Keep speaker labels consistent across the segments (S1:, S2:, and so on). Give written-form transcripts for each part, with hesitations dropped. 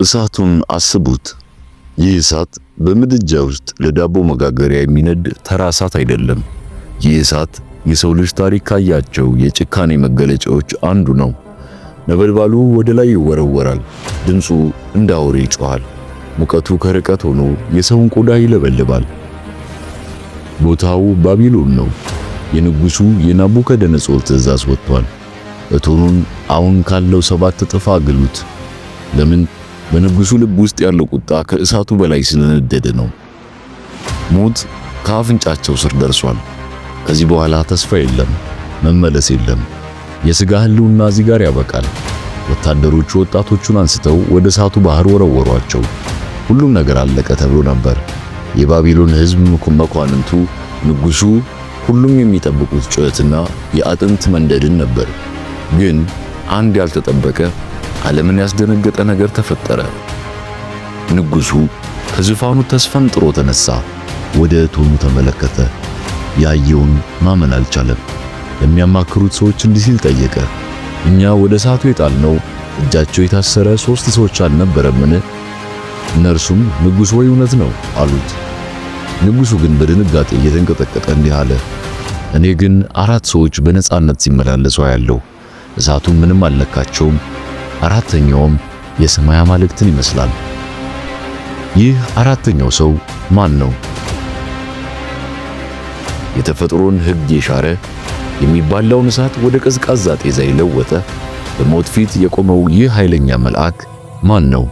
S1: እሳቱን አስቡት። ይህ እሳት በምድጃ ውስጥ ለዳቦ መጋገሪያ የሚነድ ተራ እሳት አይደለም። ይህ እሳት የሰው ልጅ ታሪክ ካያቸው የጭካኔ መገለጫዎች አንዱ ነው። ነበልባሉ ወደ ላይ ይወረወራል። ድምፁ እንደ አውሬ ይጮኻል። ሙቀቱ ከርቀት ሆኖ የሰውን ቆዳ ይለበልባል። ቦታው ባቢሎን ነው። የንጉሡ የናቡከደነጾር ትእዛዝ ወጥቷል። እቶኑን አሁን ካለው 7 እጥፍ አግሉት። ለምን? በንጉሡ ልብ ውስጥ ያለው ቁጣ ከእሳቱ በላይ ስለነደደ ነው። ሞት ከአፍንጫቸው ስር ደርሷል። ከዚህ በኋላ ተስፋ የለም፣ መመለስ የለም። የሥጋ ሕልውና እዚህ ጋር ያበቃል። ወታደሮቹ ወጣቶቹን አንስተው ወደ እሳቱ ባህር ወረወሯቸው። ሁሉም ነገር አለቀ ተብሎ ነበር። የባቢሎን ሕዝብ፣ መኳንንቱ፣ ንጉሡ፣ ሁሉም የሚጠብቁት ጩኸትና የአጥንት መንደድን ነበር። ግን አንድ ያልተጠበቀ ዓለምን ያስደነገጠ ነገር ተፈጠረ። ንጉሡ ከዙፋኑ ተስፈንጥሮ ተነሳ። ወደ እቶኑ ተመለከተ። ያየውን ማመን አልቻለም። ለሚያማክሩት ሰዎች እንዲህ ሲል ጠየቀ። እኛ ወደ እሳቱ የጣልነው እጃቸው የታሰረ 3 ሰዎች አልነበረምን? እነርሱም ንጉሥ ወይ እውነት ነው አሉት። ንጉሡ ግን በድንጋጤ እየተንቀጠቀጠ እንዲህ አለ፣ እኔ ግን 4 ሰዎች በነጻነት ሲመላለሱ አያለሁ። እሳቱን ምንም አልነካቸውም። 4ተኛውም የሰማይ አማልክትን ይመስላል። ይህ 4ተኛው ሰው ማን ነው? የተፈጥሮን ሕግ የሻረ፣ የሚባላውን እሳት ወደ ቀዝቃዛ ጤዛ የለወጠ፣ በሞት ፊት የቆመው ይህ ኃይለኛ መልአክ ማን ነው?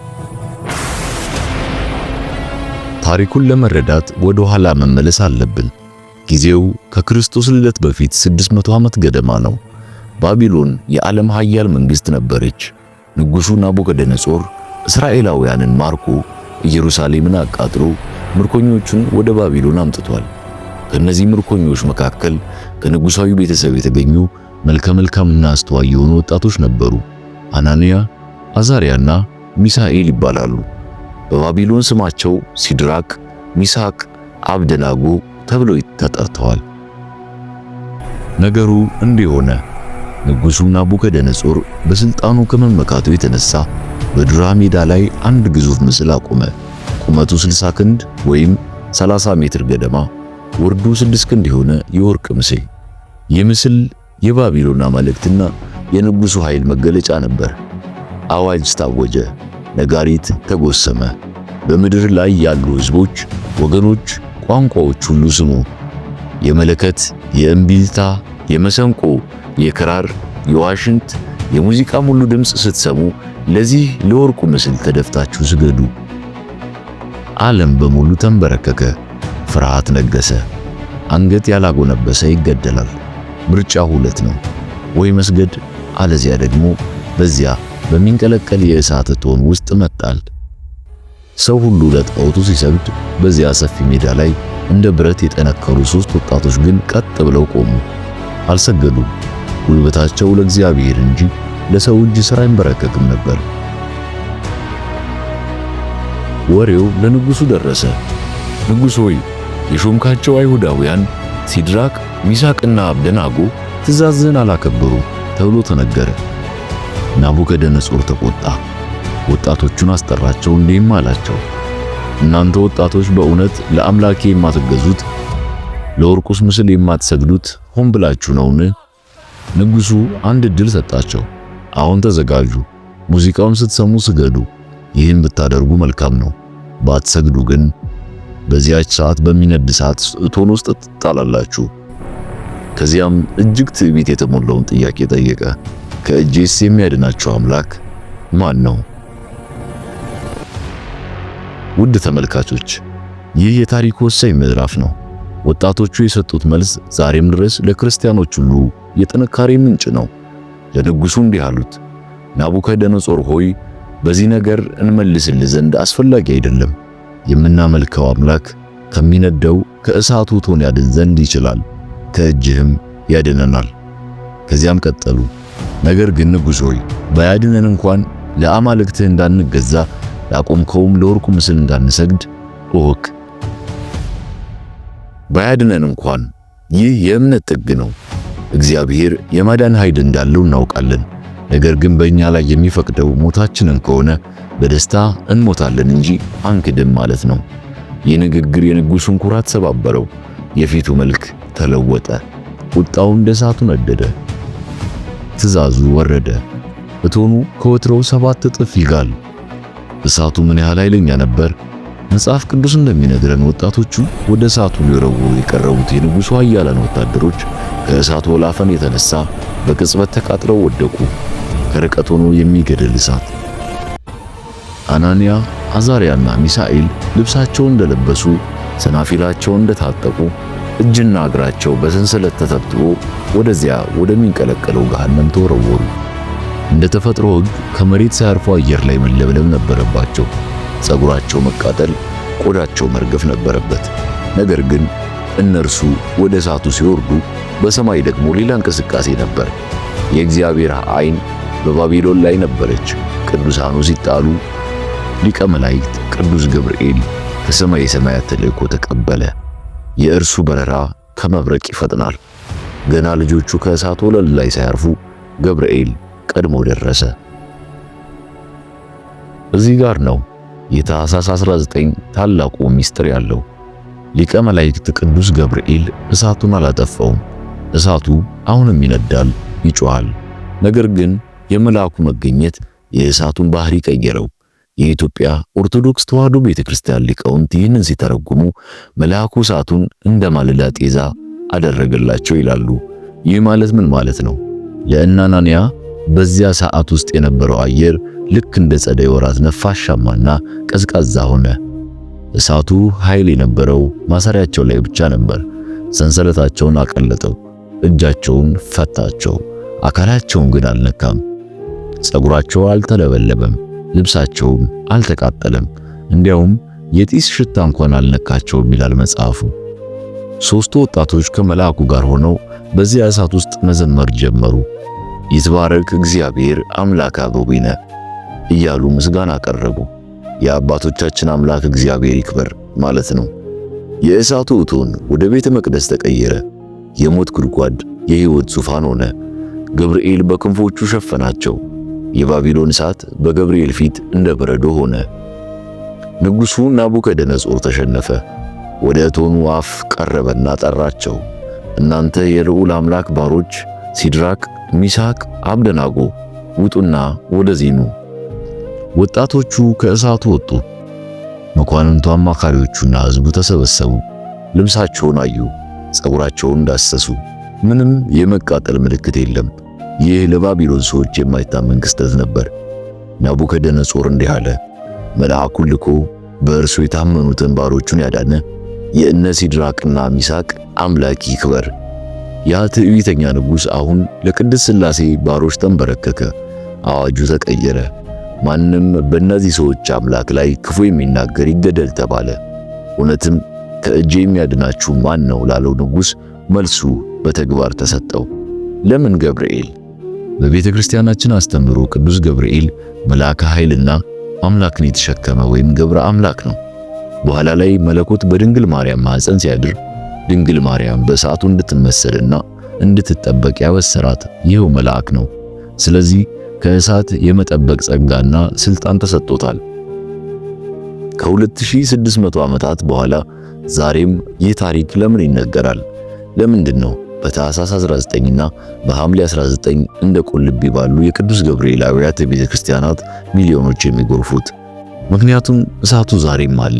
S1: ታሪኩን ለመረዳት ወደ ኋላ መመለስ አለብን። ጊዜው ከክርስቶስ ልደት በፊት 600 ዓመት ገደማ ነው። ባቢሎን የዓለም ኃያል መንግሥት ነበረች። ንጉሡ ናቡከደነጾር እስራኤላውያንን ማርኮ ኢየሩሳሌምን አቃጥሎ ምርኮኞቹን ወደ ባቢሎን አምጥቷል። ከነዚህ ምርኮኞች መካከል ከንጉሣዊ ቤተሰብ የተገኙ መልከ መልካምና አስተዋይ የሆኑ ወጣቶች ነበሩ። አናንያ፣ አዛርያና ሚሳኤል ይባላሉ። በባቢሎን ስማቸው ሲድራቅ፣ ሚሳቅ፣ አብደናጎ ተብለው ተጠርተዋል። ነገሩ እንዲህ ሆነ። ንጉሡ ናቡከደነጾር በስልጣኑ ከመመካቱ የተነሳ በዱራ ሜዳ ላይ አንድ ግዙፍ ምስል አቆመ። ቁመቱ 60 ክንድ ወይም 30 ሜትር ገደማ፣ ወርዱ 6 ክንድ የሆነ የወርቅ ምስል። ይህ ምስል የባቢሎን አማልክትና የንጉሡ ኃይል መገለጫ ነበር። አዋጅ ታወጀ፣ ነጋሪት ተጎሰመ። በምድር ላይ ያሉ ሕዝቦች፣ ወገኖች፣ ቋንቋዎች ሁሉ ስሙ። የመለከት፣ የእምቢልታ፣ የመሰንቆ፣ የክራር፣ የዋሽንት፣ የሙዚቃ ሙሉ ድምፅ ስትሰሙ ለዚህ ለወርቁ ምስል ተደፍታችሁ ስገዱ። ዓለም በሙሉ ተንበረከከ። ፍርሃት ነገሰ። አንገት ያላጎነበሰ ይገደላል። ምርጫ 2 ነው። ወይ መስገድ፣ አለዚያ ደግሞ በዚያ በሚንቀለቀል የእሳት እቶን ውስጥ መጣል። ሰው ሁሉ ለጣዖቱ ሲሰግድ፣ በዚያ ሰፊ ሜዳ ላይ እንደ ብረት የጠነከሩ 3 ወጣቶች ግን ቀጥ ብለው ቆሙ። አልሰገዱም። ጉልበታቸው ለእግዚአብሔር እንጂ ለሰው እጅ ሥራ አይንበረከክም ነበር። ወሬው ለንጉሡ ደረሰ። ንጉሥ ሆይ፣ የሾምካቸው አይሁዳውያን ሲድራቅ፣ ሚሳቅና አብደናጎ ትእዛዝህን አላከበሩም ተብሎ ተነገረ። ናቡከደነጾር ተቆጣ። ወጣቶቹን አስጠራቸው፣ እንዲህም አላቸው፣ እናንተ ወጣቶች በእውነት ለአምላኬ የማትገዙት ለወርቁስ ምስል የማትሰግዱት ሆን ብላችሁ ነውን? ንጉሡ አንድ ዕድል ሰጣቸው። አሁን ተዘጋጁ፣ ሙዚቃውን ስትሰሙ ስገዱ። ይህን ብታደርጉ መልካም ነው። ባትሰግዱ ግን በዚያች ሰዓት በሚነድ እሳት እቶን ውስጥ ትጣላላችሁ። ከዚያም እጅግ ትዕቢት የተሞላውን ጥያቄ ጠየቀ። ከእጄስ የሚያድናችሁ አምላክ ማን ነው? ውድ ተመልካቾች፣ ይህ የታሪክ ወሳኝ ምዕራፍ ነው። ወጣቶቹ የሰጡት መልስ ዛሬም ድረስ ለክርስቲያኖች ሁሉ የጥንካሬ ምንጭ ነው። ለንጉሡ እንዲህ አሉት፣ ናቡከደነጾር ሆይ፣ በዚህ ነገር እንመልስልህ ዘንድ አስፈላጊ አይደለም። የምናመልከው አምላክ ከሚነደው ከእሳቱ እቶን ያድን ዘንድ ይችላል፣ ከእጅህም ያድነናል። ከዚያም ቀጠሉ፣ ነገር ግን ንጉሥ ሆይ፣ ባያድነን እንኳን ለአማልክትህ እንዳንገዛ ላቆምከውም ለወርቁ ምስል እንዳንሰግድ እወቅ። ባያድነን እንኳን ይህ የእምነት ጥግ ነው። እግዚአብሔር የማዳን ኃይል እንዳለው እናውቃለን። ነገር ግን በእኛ ላይ የሚፈቅደው ሞታችንን ከሆነ በደስታ እንሞታለን እንጂ አንክድም ማለት ነው። ይህ ንግግር የንጉሡን ኩራት ሰባበረው። የፊቱ መልክ ተለወጠ፣ ቁጣው እንደ እሳቱ ነደደ። ትእዛዙ ወረደ። እቶኑ ከወትሮው 7 እጥፍ ይጋል። እሳቱ ምን ያህል ኃይለኛ ነበር? መጽሐፍ ቅዱስ እንደሚነግረን ወጣቶቹ ወደ እሳቱ ሊወረውሩ የቀረቡት የንጉሡ ኃያላን ወታደሮች ከእሳቱ ወላፈን የተነሳ በቅጽበት ተቃጥለው ወደቁ። ከርቀት ሆኖ የሚገድል እሳት። አናንያ፣ አዛርያና ሚሳኤል ልብሳቸውን እንደለበሱ ሰናፊላቸውን እንደታጠቁ እጅና እግራቸው በሰንሰለት ተተብትቦ ወደዚያ ወደሚንቀለቀለው ገሃነም ተወረወሩ። እንደ ተፈጥሮ ሕግ ከመሬት ሳያርፉ አየር ላይ መለብለብ ነበረባቸው። ጸጉራቸው መቃጠል፣ ቆዳቸው መርገፍ ነበረበት። ነገር ግን እነርሱ ወደ እሳቱ ሲወርዱ በሰማይ ደግሞ ሌላ እንቅስቃሴ ነበር። የእግዚአብሔር ዓይን በባቢሎን ላይ ነበረች። ቅዱሳኑ ሲጣሉ ሊቀ መላእክት ቅዱስ ገብርኤል ከሰማይ ሰማያት ተልእኮ ተቀበለ። የእርሱ በረራ ከመብረቅ ይፈጥናል። ገና ልጆቹ ከእሳት ወለል ላይ ሳያርፉ ገብርኤል ቀድሞ ደረሰ። እዚህ ጋር ነው የታኅሳስ 19 ታላቁ ሚስጥር ያለው። ሊቀ መላእክት ቅዱስ ገብርኤል እሳቱን አላጠፋውም። እሳቱ አሁንም ይነዳል፣ ይጮሃል። ነገር ግን የመልአኩ መገኘት የእሳቱን ባህሪ ቀየረው። የኢትዮጵያ ኦርቶዶክስ ተዋሕዶ ቤተክርስቲያን ሊቃውንት ይህንን ሲተረጉሙ መልአኩ እሳቱን እንደ ማለዳ ጤዛ አደረገላቸው ይላሉ። ይህ ማለት ምን ማለት ነው? ለአናንያ በዚያ ሰዓት ውስጥ የነበረው አየር ልክ እንደ ጸደይ ወራት ነፋሻማና ቀዝቃዛ ሆነ። እሳቱ ኃይል የነበረው ማሰሪያቸው ላይ ብቻ ነበር። ሰንሰለታቸውን አቀለጠው፣ እጃቸውን ፈታቸው፣ አካላቸውን ግን አልነካም። ጸጉራቸው አልተለበለበም፣ ልብሳቸውም አልተቃጠለም። እንዲያውም የጢስ ሽታ እንኳን አልነካቸውም ይላል መጽሐፉ። 3 ወጣቶች ከመልአኩ ጋር ሆነው በዚያ እሳት ውስጥ መዘመር ጀመሩ። ይትባረክ እግዚአብሔር አምላከ አበዊነ እያሉ ምስጋና አቀረቡ። የአባቶቻችን አምላክ እግዚአብሔር ይክበር ማለት ነው። የእሳቱ እቶን ወደ ቤተ መቅደስ ተቀየረ። የሞት ጉድጓድ የሕይወት ዙፋን ሆነ። ገብርኤል በክንፎቹ ሸፈናቸው። የባቢሎን እሳት በገብርኤል ፊት እንደ በረዶ ሆነ። ንጉሡ ናቡከደነጾር ተሸነፈ። ወደ እቶኑ አፍ ቀረበና ጠራቸው። እናንተ የልዑል አምላክ ባሮች ሲድራቅ፣ ሚሳቅ፣ አብደናጎ ውጡና ወደዚህ ኑ። ወጣቶቹ ከእሳቱ ወጡ። መኳንንቱ፣ አማካሪዎቹና ሕዝቡ ተሰበሰቡ። ልብሳቸውን አዩ፣ ጸጉራቸውን ዳሰሱ። ምንም የመቃጠል ምልክት የለም። ይህ ለባቢሎን ሰዎች የማይታመን ክስተት ነበር። ናቡከደነጾር እንዲህ አለ፣ መልአኩን ልኮ በእርሱ የታመኑትን ባሮቹን ያዳነ የእነ ሲድራቅና ሚሳቅ አምላክ ይክበር። ያ ትዕቢተኛ ንጉሥ አሁን ለቅድስት ሥላሴ ባሮች ተንበረከከ። አዋጁ ተቀየረ። ማንም በእነዚህ ሰዎች አምላክ ላይ ክፉ የሚናገር ይገደል ተባለ። እውነትም ከእጄ የሚያድናችሁ ማን ነው ላለው ንጉሥ መልሱ በተግባር ተሰጠው። ለምን ገብርኤል? በቤተ ክርስቲያናችን አስተምሮ ቅዱስ ገብርኤል መልአከ ኃይልና አምላክን የተሸከመ ወይም ገብረ አምላክ ነው። በኋላ ላይ መለኮት በድንግል ማርያም ማኅፀን ሲያድር ድንግል ማርያም በሰዓቱ እንድትመሰልና እንድትጠበቅ ያበሰራት ይኸው መልአክ ነው። ስለዚህ ከእሳት የመጠበቅ ጸጋና ስልጣን ተሰጥቶታል። ከ2600 ዓመታት በኋላ ዛሬም ይህ ታሪክ ለምን ይነገራል? ለምንድን ነው በታኅሳስ 19ና በሐምሌ 19 እንደ ቁልቢ ባሉ የቅዱስ ገብርኤል አብያተ ቤተ ክርስቲያናት ሚሊዮኖች የሚጎርፉት? ምክንያቱም እሳቱ ዛሬም አለ።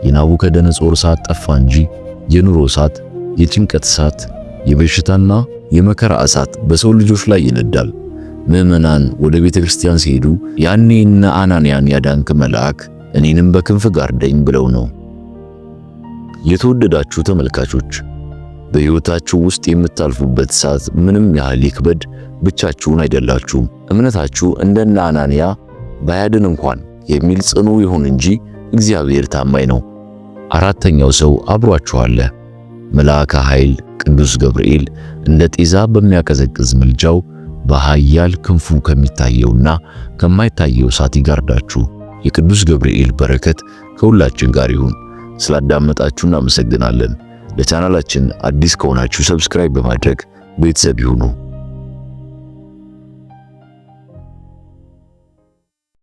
S1: የናቡከደነጾር እሳት ጠፋ እንጂ የኑሮ እሳት፣ የጭንቀት እሳት፣ የበሽታና የመከራ እሳት በሰው ልጆች ላይ ይነዳል። ምዕመናን ወደ ቤተ ክርስቲያን ሲሄዱ ያኔ እነ አናንያን ያዳንክ መልአክ እኔንም በክንፍ ጋርደኝ ብለው ነው። የተወደዳችሁ ተመልካቾች በሕይወታችሁ ውስጥ የምታልፉበት እሳት ምንም ያህል ይክበድ፣ ብቻችሁን አይደላችሁም። እምነታችሁ እንደነ አናንያ ባያድን እንኳን የሚል ጽኑ ይሁን እንጂ እግዚአብሔር ታማኝ ነው። አራተኛው ሰው አብሯችሁ አለ። መልአከ ኃይል ቅዱስ ገብርኤል እንደ ጤዛ በሚያቀዘቅዝ ምልጃው በኃያል ክንፉ ከሚታየውና ከማይታየው እሳት ይጋርዳችሁ። የቅዱስ ገብርኤል በረከት ከሁላችን ጋር ይሁን። ስላዳመጣችሁ እናመሰግናለን። ለቻናላችን አዲስ ከሆናችሁ ሰብስክራይብ በማድረግ ቤተሰብ ይሁኑ።